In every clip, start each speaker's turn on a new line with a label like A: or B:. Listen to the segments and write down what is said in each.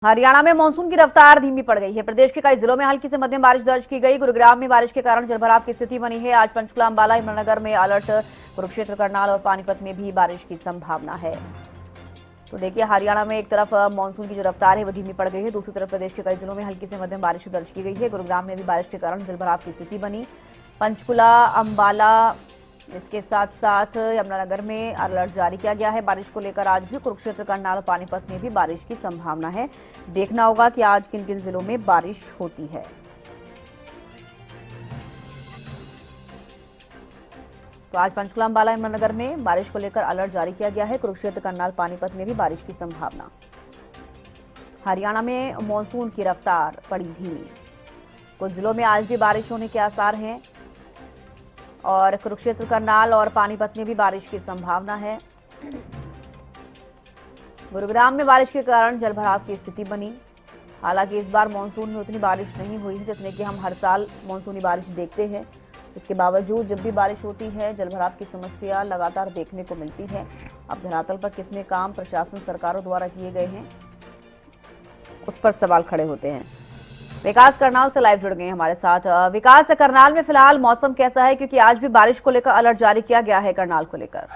A: हरियाणा में मानसून की रफ्तार धीमी पड़ गई है। प्रदेश के कई जिलों में हल्की से मध्यम बारिश दर्ज की गई। गुरुग्राम में बारिश के कारण जलभराव की स्थिति बनी है। आज पंचकुला, अंबाला, हिमनगर में अलर्ट। कुरुक्षेत्र, करनाल और पानीपत में भी बारिश की संभावना है। तो देखिए, हरियाणा में एक तरफ मानसून की जो रफ्तार है वो धीमी पड़ गई है, दूसरी तरफ प्रदेश के कई जिलों में हल्की से मध्यम बारिश दर्ज की गई है। गुरुग्राम में भी बारिश के कारण जलभराव की स्थिति बनी। पंचकुला, अंबाला, इसके साथ साथ यमुनानगर में अलर्ट जारी किया गया है बारिश को लेकर। आज भी कुरुक्षेत्र, करनाल और पानीपत में भी बारिश की संभावना है। देखना होगा कि आज किन किन जिलों में बारिश होती है। तो आज पंचकुला, अंबाला, यमुनानगर में बारिश को लेकर अलर्ट जारी किया गया है। कुरुक्षेत्र, करनाल, पानीपत में भी बारिश की संभावना। हरियाणा में मानसून की रफ्तार पड़ी धीमी। कुछ जिलों में आज भी बारिश होने के आसार हैं और कुरुक्षेत्र, करनाल और पानीपत में भी बारिश की संभावना है। गुरुग्राम में बारिश के कारण जलभराव की स्थिति बनी। हालांकि इस बार मानसून में उतनी बारिश नहीं हुई है जितने कि हम हर साल मानसूनी बारिश देखते हैं। इसके बावजूद जब भी बारिश होती है, जलभराव की समस्या लगातार देखने को मिलती है। अब धरातल पर कितने काम प्रशासन, सरकारों द्वारा किए गए हैं, उस पर सवाल खड़े होते हैं। विकास करनाल से लाइव जुड़ गए हमारे साथ। विकास, करनाल में फिलहाल मौसम कैसा है, क्योंकि आज भी बारिश को लेकर अलर्ट जारी किया गया है करनाल को लेकर?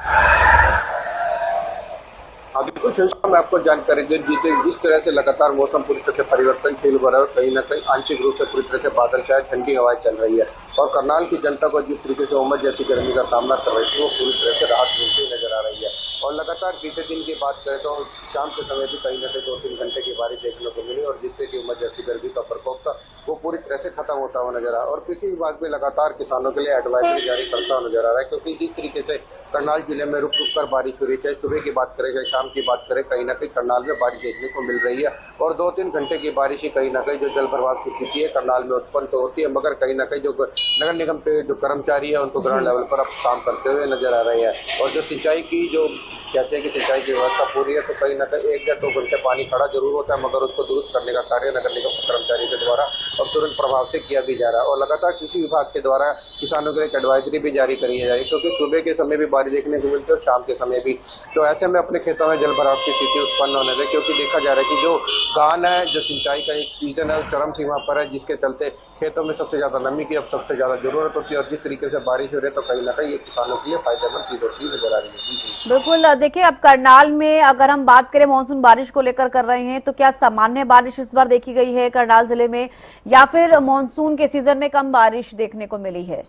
B: अभी कुछ मैं आपको जानकारी दे जिस तरह से लगातार मौसम पूरी तरह से परिवर्तनशील हो रहा है, कहीं न कहीं आंशिक रूप से पूरी तरह से बादल छाए, ठंडी हवाएं चल रही है और करनाल की जनता को जिस तरीके से उमस जैसी गर्मी का सामना कर रही थी, वो पूरी तरह से राहत मिलती नजर आ रही है। और लगातार बीते दिन की बात करें तो शाम के समय भी कहीं न कहीं 2-3 घंटे की बारिश देखने को मिली और जिससे कि उमस जैसी गर्मी का प्रकोप था वो पूरी तरह से खत्म होता हुआ नजर आया। और कृषि विभाग भी लगातार किसानों के लिए एडवाइजरी जारी करता हुआ नजर आ रहा है, क्योंकि जिस तरीके से करनाल जिले में रुक रुक कर बारिश हो रही है, सुबह की बात करें चाहे शाम की बात करें, कहीं न कहीं करनाल में बारिश देखने को मिल रही है। और 2-3 घंटे की बारिश ही कहीं न कहीं जो जल भराव की स्थिति है करनाल में उत्पन्न तो होती है, मगर कहीं न कहीं जो नगर निगम के जो कर्मचारी है उनको ग्राउंड लेवल पर अब काम करते हुए नजर आ रहे हैं। और जो सिंचाई की जो कहते हैं कि सिंचाई की व्यवस्था पूरी है, तो कहीं न कहीं 1 या 2 घंटे पानी खड़ा जरूर होता है, मगर उसको दुरुस्त करने का कार्य नगर निगम के कर्मचारी के द्वारा अब तुरंत प्रभाव से किया भी जा रहा है। और लगातार कृषि विभाग के द्वारा किसानों के लिए एक एडवाइजरी भी जारी करी जा रही है, क्योंकि सुबह के समय भी बारिश देखने को मिलती है और शाम के समय भी। तो ऐसे में अपने खेतों में जल भराव की स्थिति उत्पन्न होने से, क्योंकि देखा जा रहा है कि जो धान है, जो सिंचाई का एक सीजन है, चरम सीमा पर है, जिसके चलते खेतों में सबसे ज्यादा नमी की अब सबसे ज्यादा जरूरत होती है। और जिस तरीके से बारिश हो रही है, तो कहीं ना कहीं ये किसानों के लिए फायदेमंद चीज होती है नजर आ रही है।
A: बिल्कुल, देखिए, अब करनाल में अगर हम बात करें मानसून बारिश को लेकर कर रहे हैं, तो क्या सामान्य बारिश इस बार देखी गई है करनाल जिले में, या फिर मानसून के सीजन में कम बारिश देखने को मिली है?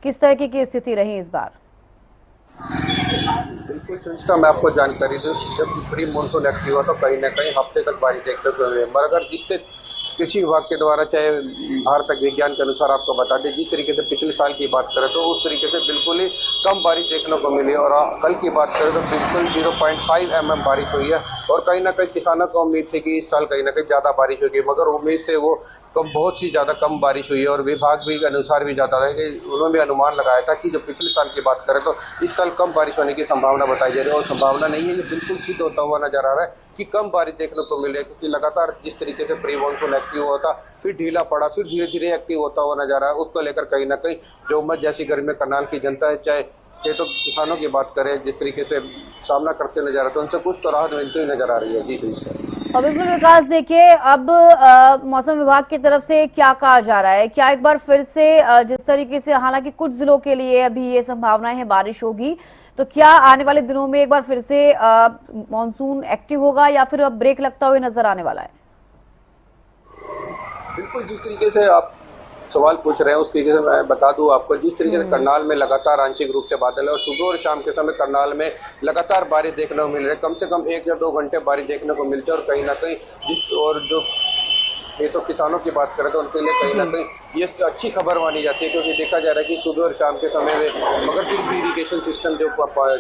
A: किस तरह की स्थिति रही इस बार?
B: बिल्कुल संस्था मैं आपको जानकारी दूं, जब प्री मानसून एक्टिव हुआ तो कहीं ना कहीं हफ्ते तक बारिश देखने को मिली, मगर जिससे कृषि विभाग के द्वारा चाहे भारत विज्ञान के अनुसार आपको बता दें, जिस तरीके से पिछले साल की बात करें तो उस तरीके से बिल्कुल ही कम बारिश देखने को मिली। और कल की बात करें तो बिल्कुल 0.5 mm बारिश हुई है। और कहीं ना कहीं किसानों को उम्मीद थी कि इस साल कहीं ना कहीं ज्यादा बारिश होगी, मगर उम्मीद से वो बहुत सी ज्यादा कम बारिश हुई है। और विभाग भी के अनुसार भी जाता है कि उन्होंने भी अनुमान लगाया था कि जो पिछले साल की बात करें तो इस साल कम बारिश होने की संभावना बताई जा रही है, और संभावना नहीं है, ये बिल्कुल सिद्ध होता हुआ नजर आ रहा है कि कम बारिश देखने को मिले। क्योंकि लगातार जिस तरीके से प्री मानसून एक्टिव होता, फिर ढीला पड़ा, फिर धीरे धीरे एक्टिव होता हुआ नजर आ रहा है, उसको लेकर कहीं ना कहीं जो उमस जैसी गर्मी में करनाल की जनता है, चाहे तो किसानों की बात करें, जिस तरीके से सामना करते नजर आ रहा है, तो उनसे कुछ तो राहत मिलती हुई नजर आ रही है। जी
A: और बिल्कुल विकास, देखिए, अब मौसम विभाग की तरफ से क्या कहा जा रहा है? क्या एक बार फिर से जिस तरीके से, हालांकि कुछ जिलों के लिए अभी ये संभावनाएं है बारिश होगी, तो क्या आने वाले दिनों में एक बार फिर से मानसून एक्टिव होगा, या फिर अब ब्रेक लगता हुआ नजर आने वाला है?
B: बिल्कुल, जिस तरीके से आप सवाल पूछ रहे हैं उस तरीके से मैं बता दूं आपको, जिस तरीके से करनाल में लगातार आंशिक रूप से बादल है और सुबह और शाम के समय करनाल में लगातार बारिश देखने को मिल रही है, कम से कम 1 या 2 घंटे बारिश देखने को मिलती है। और कहीं ना कहीं और जो ये तो किसानों की बात करें तो उनके लिए कहीं ना कहीं ये अच्छी खबर मानी जाती है, क्योंकि देखा जा रहा है कि सुबह और शाम के समय में मगर फिर भी इरिगेशन सिस्टम जो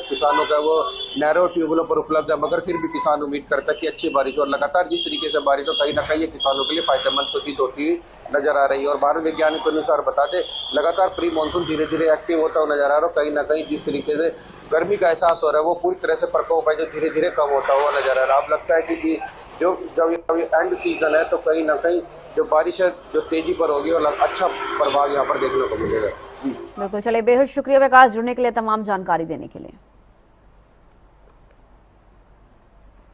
B: किसानों का वो नैरो ट्यूबवेलों पर उपलब्ध है, मगर फिर भी किसान उम्मीद करता है कि अच्छी बारिश और लगातार जिस तरीके से बारिश हो, कहीं ना कहीं ये किसानों के लिए फायदेमंद प्रतीत होती हुई नजर आ रही है। और भारत विज्ञान के अनुसार बता दें, लगातार प्री मानसून धीरे धीरे एक्टिव होता हुआ नजर आ रहा है, कहीं ना कहीं जिस तरीके से गर्मी का एहसास हो रहा है वो पूरी तरह से प्रकोप है जो धीरे धीरे कम होता हुआ नजर आ रहा है। अब लगता है कि जो जब ये एंड सीजन है, तो कहीं ना कहीं जो बारिश है जो तेजी पर होगी और अच्छा प्रभाव यहाँ पर देखने को मिलेगा।
A: बिल्कुल, चलिए, बेहद शुक्रिया विकास, जुड़ने के लिए, तमाम जानकारी देने के लिए।